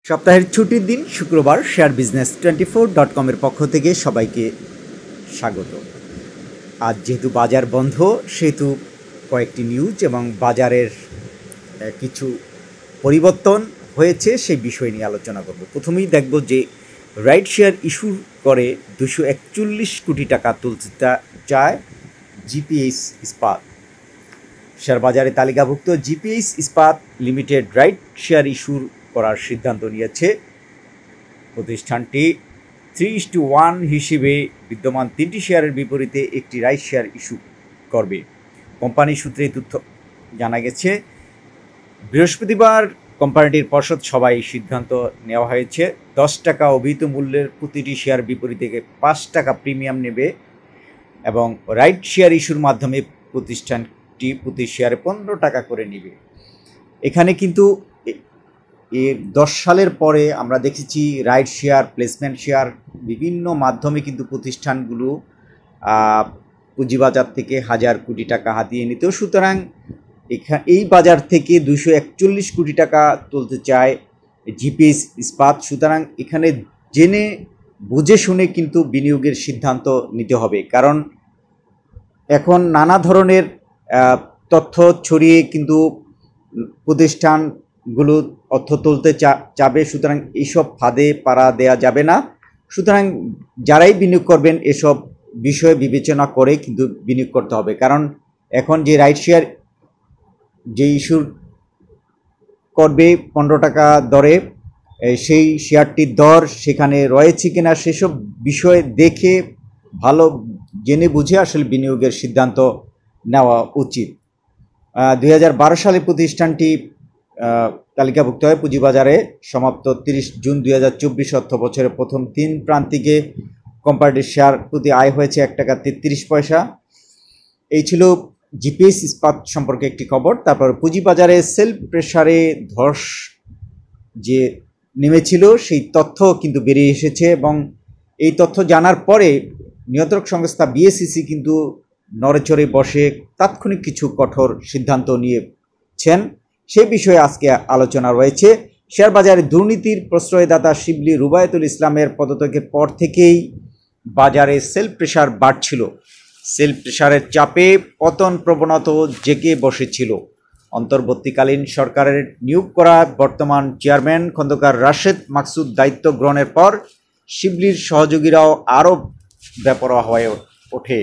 সপ্তাহের ছুটির দিন শুক্রবার শেয়ার বিজনেস 24.com এর পক্ষ থেকে সবাইকে স্বাগত। আজ যেহেতু বাজার বন্ধ সেহেতু কয়েকটি নিউজ এবং বাজারের কিছু পরিবর্তন হয়েছে সেই বিষয় নিয়ে আলোচনা করব। প্রথমেই দেখব যে রাইট শেয়ার ইস্যু করে 241 কোটি টাকা তুলতে চায় জিপিএইচ ইস্পাত। শেয়ার বাজারে তালিকাভুক্ত জিপিএইচ ইস্পাত লিমিটেড রাইট শেয়ার ইস্যুর করার সিদ্ধান্ত নিয়েছে। প্রতিষ্ঠানটি 3:1 হিসেবে বিদ্যমান 3টি শেয়ারের বিপরীতে একটি রাইট শেয়ার ইস্যু করবে। কোম্পানি সূত্রে তথ্য জানা গেছে। বৃহস্পতিবার কোম্পানিটির পর্ষদ সভায় সিদ্ধান্ত নেওয়া হয়েছে 10 টাকা অভিহিত মূল্যের প্রতিটি শেয়ার বিপরীতে 5 টাকা প্রিমিয়াম নেবে এবং রাইট শেয়ার ইস্যুর মাধ্যমে প্রতিষ্ঠানটি প্রতি শেয়ারে 15 টাকা করে নেবে। এখানে কিন্তু এর 10 সালের পরে আমরা দেখেছি রাইট শেয়ার, প্লেসমেন্ট শেয়ার বিভিন্ন মাধ্যমে কিন্তু প্রতিষ্ঠানগুলো পুঁজিবাজার থেকে হাজার কোটি টাকা হাতিয়ে নিত। সুতরাং এই বাজার থেকে 241 কোটি টাকা তুলতে চায় জিপিএইচ ইস্পাত। সুতরাং এখানে জেনে বুঝে শুনে কিন্তু বিনিয়োগের সিদ্ধান্ত নিতে হবে, কারণ এখন নানা ধরনের তথ্য ছড়িয়ে কিন্তু প্রতিষ্ঠানগুলো অর্থ তুলতে চাবে। সুতরাং এইসব ফাঁদে পাড়া দেয়া যাবে না। সুতরাং যারাই বিনিয়োগ করবেন এসব বিষয়ে বিবেচনা করে কিন্তু বিনিয়োগ করতে হবে, কারণ এখন যে রাইট শেয়ার যে ইস্যু করবে 15 টাকা দরে, সেই শেয়ারটির দর সেখানে রয়েছে কিনা সেসব বিষয়ে দেখে ভালো জেনে বুঝে আসলে বিনিয়োগের সিদ্ধান্ত নেওয়া উচিত। 2012 সালে প্রতিষ্ঠানটি তালিকাভুক্ত হয় পুঁজিবাজারে। সমাপ্ত 30 জুন 2024 অর্থ বছরের প্রথম 3 প্রান্তিকে কোম্পানিটির শেয়ার প্রতি আয় হয়েছে 1 টাকা 33 পয়সা। এই ছিল জিপিএইচ ইস্পাত সম্পর্কে একটি খবর। তারপর পুঁজিবাজারে সেল প্রেসারে ধস যে নেমেছিল সেই তথ্য কিন্তু বেরিয়ে এসেছে এবং এই তথ্য জানার পরে নিয়ন্ত্রক সংস্থা বিএসইসি কিন্তু নড়েচড়ে বসে তাৎক্ষণিক কিছু কঠোর সিদ্ধান্ত নিয়েছেন। সে বিষয়ে আজকে আলোচনা রয়েছে। শেয়ার বাজারে দুর্নীতির প্রশ্রয়দাতা শিবলি রুবায়েতুল ইসলামের পদত্যাগের পর থেকেই বাজারে সেল প্রেসার বাড়ছিল। সেল প্রেসারের চাপে পতন প্রবণতা জেগে বসেছিল। অন্তর্বর্তীকালীন সরকারের নিয়োগ করা বর্তমান চেয়ারম্যান খন্দকার রাশেদ মাকসুদ দায়িত্ব গ্রহণের পর শিবলির সহযোগীরাও আরও বেপরোয়া হয়ে ওঠে,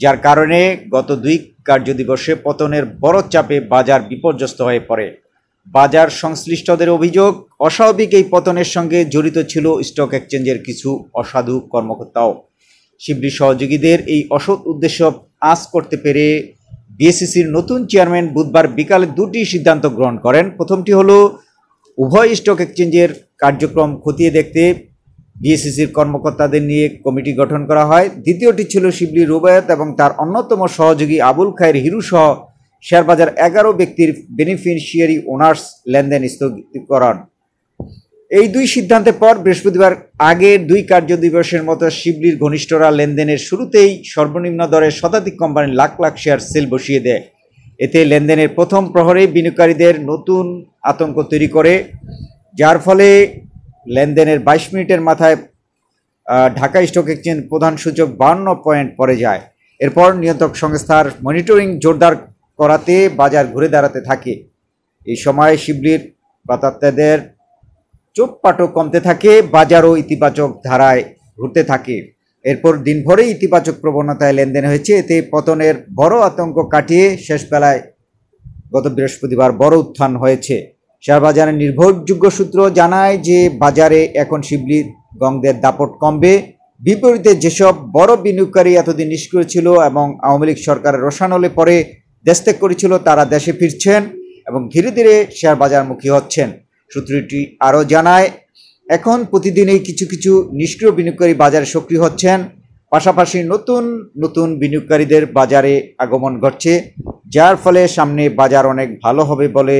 যার কারণে গত 2 কার্যদিবসে পতনের বড় চাপে বাজার বিপর্যস্ত হয়ে পড়ে। বাজার সংশ্লিষ্টদের অভিযোগ, অস্বাভাবিক এই পতনের সঙ্গে জড়িত ছিল স্টক এক্সচেঞ্জের কিছু অসাধু কর্মকর্তাও। শিবলি সহযোগীদের এই অসৎ উদ্দেশ্য আঁচ করতে পেরে বিএসইসির নতুন চেয়ারম্যান বুধবার বিকালে 2টি সিদ্ধান্ত গ্রহণ করেন। প্রথমটি হলো উভয় স্টক এক্সচেঞ্জের কার্যক্রম খতিয়ে দেখতে বিএসইসির কর্মকর্তাদের নিয়ে কমিটি গঠন করা হয়। দ্বিতীয়টি ছিল শিবলি রুবায়েত এবং তার অন্যতম সহযোগী আবুল খায়ের হিরু সহ শেয়ারবাজার 11 ব্যক্তির বেনিফিশিয়ারি ওনার্স লেনদেন স্থগিতকরণ। এই 2 সিদ্ধান্তের পর বৃহস্পতিবার আগের 2 কার্যদিবসের মতো শিবলির ঘনিষ্ঠরা লেনদেনের শুরুতেই সর্বনিম্ন দরে শতাধিক কোম্পানির লাখ লাখ শেয়ার সেল বসিয়ে দেয়। এতে লেনদেনের প্রথম প্রহরে বিনিয়োগকারীদের নতুন আতঙ্ক তৈরি করে, যার ফলে লেনদেনের 22 মিনিটের মাথায় ঢাকা স্টক এক্সচেঞ্জ প্রধান সূচক 52 পয়েন্ট পড়ে যায়। এরপর নিয়ন্ত্রক সংস্থার মনিটরিং জোরদার করাতে বাজার ঘুরে দাঁড়াতে থাকে। এই সময় শিবলির প্রত্যাশাদের চোটপাটও কমতে থাকে, বাজারও ইতিবাচক ধারায় ঘুরতে থাকে। এরপর দিনভরে ইতিবাচক প্রবণতায় লেনদেন হয়েছে। এতে পতনের বড় আতঙ্ক কাটিয়ে শেষ বেলায় গত বৃহস্পতিবার বড় উত্থান হয়েছে। শেয়ার বাজারের নির্ভরযোগ্য সূত্র জানায় যে বাজারে এখন শিবলি গংদের দাপট কমবে। বিপরীতে যেসব বড় বিনিয়োগকারী এতদিন নিষ্ক্রিয় ছিল এবং আওয়ামী লীগ সরকারের রোষানলে পরে দেশ ত্যাগ করেছিল তারা দেশে ফিরছেন এবং ধীরে ধীরে শেয়ার বাজারমুখী হচ্ছেন। সূত্রটি আরও জানায় এখন প্রতিদিনই কিছু কিছু নিষ্ক্রিয় বিনিয়োগকারী বাজারে সক্রিয় হচ্ছেন। পাশাপাশি নতুন নতুন বিনিয়োগকারীদের বাজারে আগমন ঘটছে, যার ফলে সামনে বাজার অনেক ভালো হবে বলে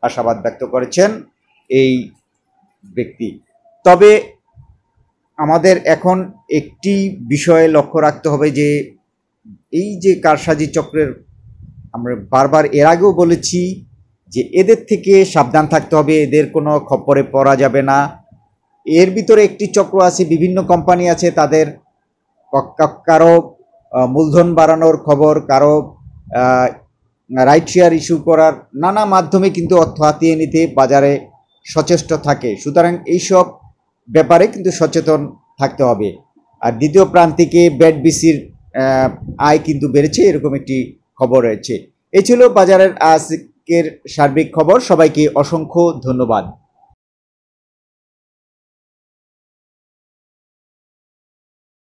আশাবাদ ব্যক্ত করেছেন এই ব্যক্তি। তবে আমাদের এখন একটি বিষয়ে লক্ষ্য রাখতে হবে যে এই যে কারসাজি চক্রের আমরা বারবার এর আগেও বলেছি যে এদের থেকে সাবধান থাকতে হবে, এদের কোনো খপ্পরে পড়া যাবে না। এর ভিতরে একটি চক্র আছে, বিভিন্ন কোম্পানি আছে, তাদের কারো মূলধন বাড়ানোর খবর, কারো রাইট শেয়ার ইস্যু করার নানা মাধ্যমে কিন্তু অর্থ হাতিয়ে নিতে বাজারে সচেষ্ট থাকে। সুতরাং এইসব ব্যাপারে কিন্তু সচেতন থাকতে হবে। আর দ্বিতীয় প্রান্তিকে ব্যাট বিসির আয় কিন্তু বেড়েছে, এরকম একটি খবর রয়েছে। এই ছিল বাজারের আজকের সার্বিক খবর। সবাইকে অসংখ্য ধন্যবাদ।